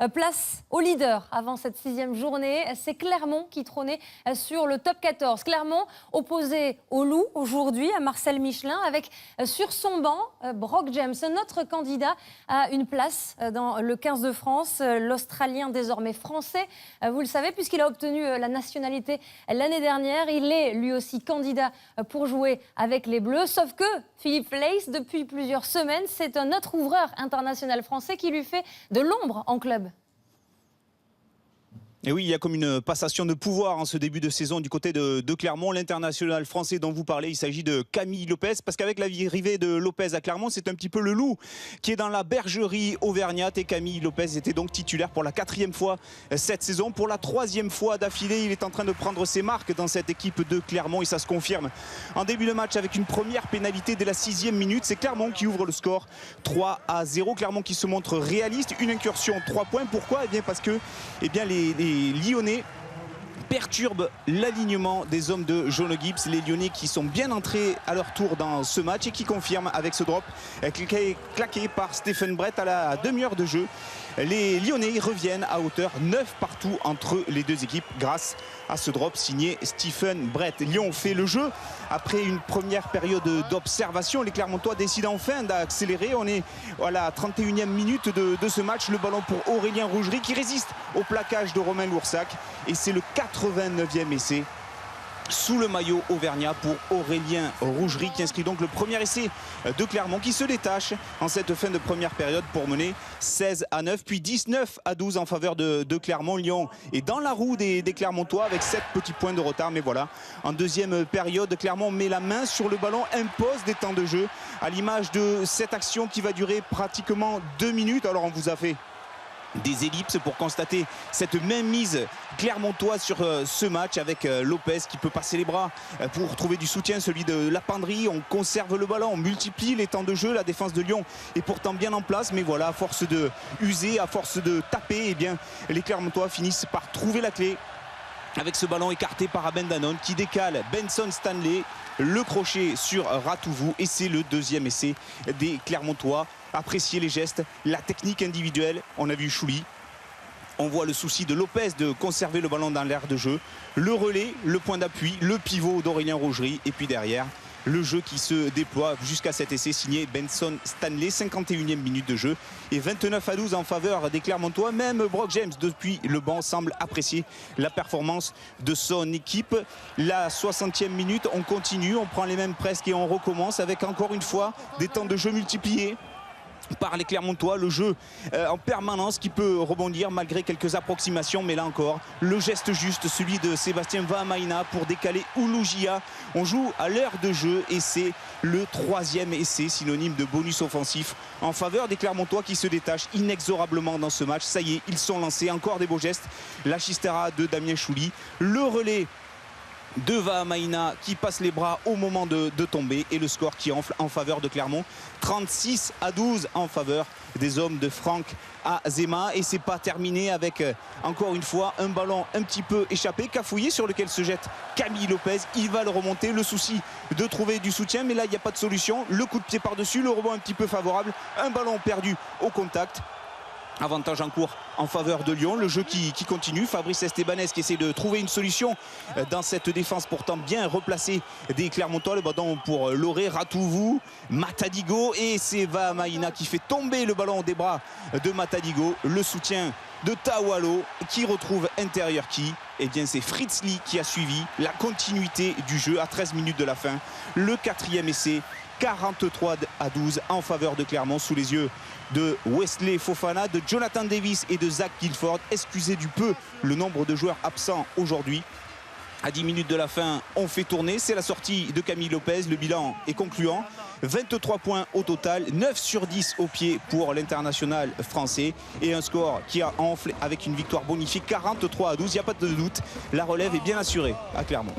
Place au leader avant cette 6e journée. C'est Clermont qui trônait sur le top 14. Clermont opposé au Loup aujourd'hui à Marcel Michelin avec sur son banc Brock James, notre candidat à une place dans le 15 de France. L'Australien désormais français, vous le savez, puisqu'il a obtenu la nationalité l'année dernière. Il est lui aussi candidat pour jouer avec les Bleus. Sauf que Philippe Leys, depuis plusieurs semaines, c'est un autre ouvreur international français qui lui fait de l'ombre en club. Et oui, il y a comme une passation de pouvoir en ce début de saison du côté de Clermont. L'international français dont vous parlez, il s'agit de Camille Lopez. Parce qu'avec l'arrivée de Lopez à Clermont, c'est un petit peu le Loup qui est dans la bergerie auvergnate. Et Camille Lopez était donc titulaire pour la 4e fois cette saison. Pour la 3e fois d'affilée, il est en train de prendre ses marques dans cette équipe de Clermont. Et ça se confirme en début de match avec une première pénalité dès la 6e minute. C'est Clermont qui ouvre le score 3-0. Clermont qui se montre réaliste. Une incursion, 3 points. Pourquoi ? Eh bien parce que les Lyonnais perturbent l'alignement des hommes de Jono Gibbs. Les Lyonnais qui sont bien entrés à leur tour dans ce match et qui confirment avec ce drop claqué par Stephen Brett à la demi-heure de jeu. Les Lyonnais reviennent à hauteur 9 partout entre les deux équipes grâce à ce drop signé Stephen Brett. Lyon fait le jeu après une première période d'observation. Les Clermontois décident enfin d'accélérer. On est à la 31e minute de ce match. Le ballon pour Aurélien Rougerie qui résiste au plaquage de Romain Loursac. Et c'est le 89e essai sous le maillot auvergnat pour Aurélien Rougerie qui inscrit donc le premier essai de Clermont qui se détache en cette fin de première période pour mener 16-9 puis 19-12 en faveur de Clermont. Lyon est dans la roue des Clermontois avec 7 petits points de retard, mais voilà, en deuxième période Clermont met la main sur le ballon, impose des temps de jeu à l'image de cette action qui va durer pratiquement 2 minutes. Alors on vous a fait des ellipses pour constater cette même mise clermontoise sur ce match avec Lopez qui peut passer les bras pour trouver du soutien, celui de Lapendrie. On conserve le ballon, on multiplie les temps de jeu. La défense de Lyon est pourtant bien en place, mais voilà, à force de user, à force de taper, eh bien, les Clermontois finissent par trouver la clé avec ce ballon écarté par Abendanon qui décale Benson Stanley, le crochet sur Ratouvou, et c'est le deuxième essai des Clermontois. Apprécier les gestes, la technique individuelle. On a vu Chouli. On voit le souci de Lopez de conserver le ballon dans l'aire de jeu. Le relais, le point d'appui, le pivot d'Aurélien Rougerie. Et puis derrière, le jeu qui se déploie jusqu'à cet essai signé Benson Stanley. 51e minute de jeu. Et 29-12 en faveur des Clermontois. Même Brock James, depuis le banc, semble apprécier la performance de son équipe. La 60e minute, on continue. On prend les mêmes presque et on recommence avec encore une fois des temps de jeu multipliés par les Clermontois, le jeu en permanence qui peut rebondir malgré quelques approximations, mais là encore le geste juste, celui de Sébastien Vahamaina pour décaler Oulougia. On joue à l'heure de jeu et c'est le 3e essai, synonyme de bonus offensif en faveur des Clermontois qui se détachent inexorablement dans ce match. Ça y est, ils sont lancés, encore des beaux gestes, la chistera de Damien Chouli, le relais de Vahamaina qui passe les bras au moment de tomber, et le score qui enfle en faveur de Clermont, 36-12 en faveur des hommes de Franck Azema. Et c'est pas terminé avec encore une fois un ballon un petit peu échappé, cafouillé, sur lequel se jette Camille Lopez. Il va le remonter, le souci de trouver du soutien, mais là il n'y a pas de solution. Le coup de pied par-dessus, le rebond un petit peu favorable, un ballon perdu au contact. Avantage en cours en faveur de Lyon. Le jeu qui continue. Fabrice Estebanez qui essaie de trouver une solution dans cette défense pourtant bien replacée des Clermontois. Le ballon pour Loré, Ratouvou, Matadigo, et c'est Vahamaina qui fait tomber le ballon des bras de Matadigo. Le soutien de Tawalo qui retrouve intérieur qui. Eh bien c'est Fritz Lee qui a suivi la continuité du jeu à 13 minutes de la fin. Le 4e essai, 43-12 en faveur de Clermont, sous les yeux de Wesley Fofana, de Jonathan Davis et de Zach Guilford. Excusez du peu le nombre de joueurs absents aujourd'hui. À 10 minutes de la fin, on fait tourner. C'est la sortie de Camille Lopez. Le bilan est concluant. 23 points au total, 9 sur 10 au pied pour l'international français. Et un score qui a enflé avec une victoire bonifiée 43-12. Il n'y a pas de doute, la relève est bien assurée à Clermont.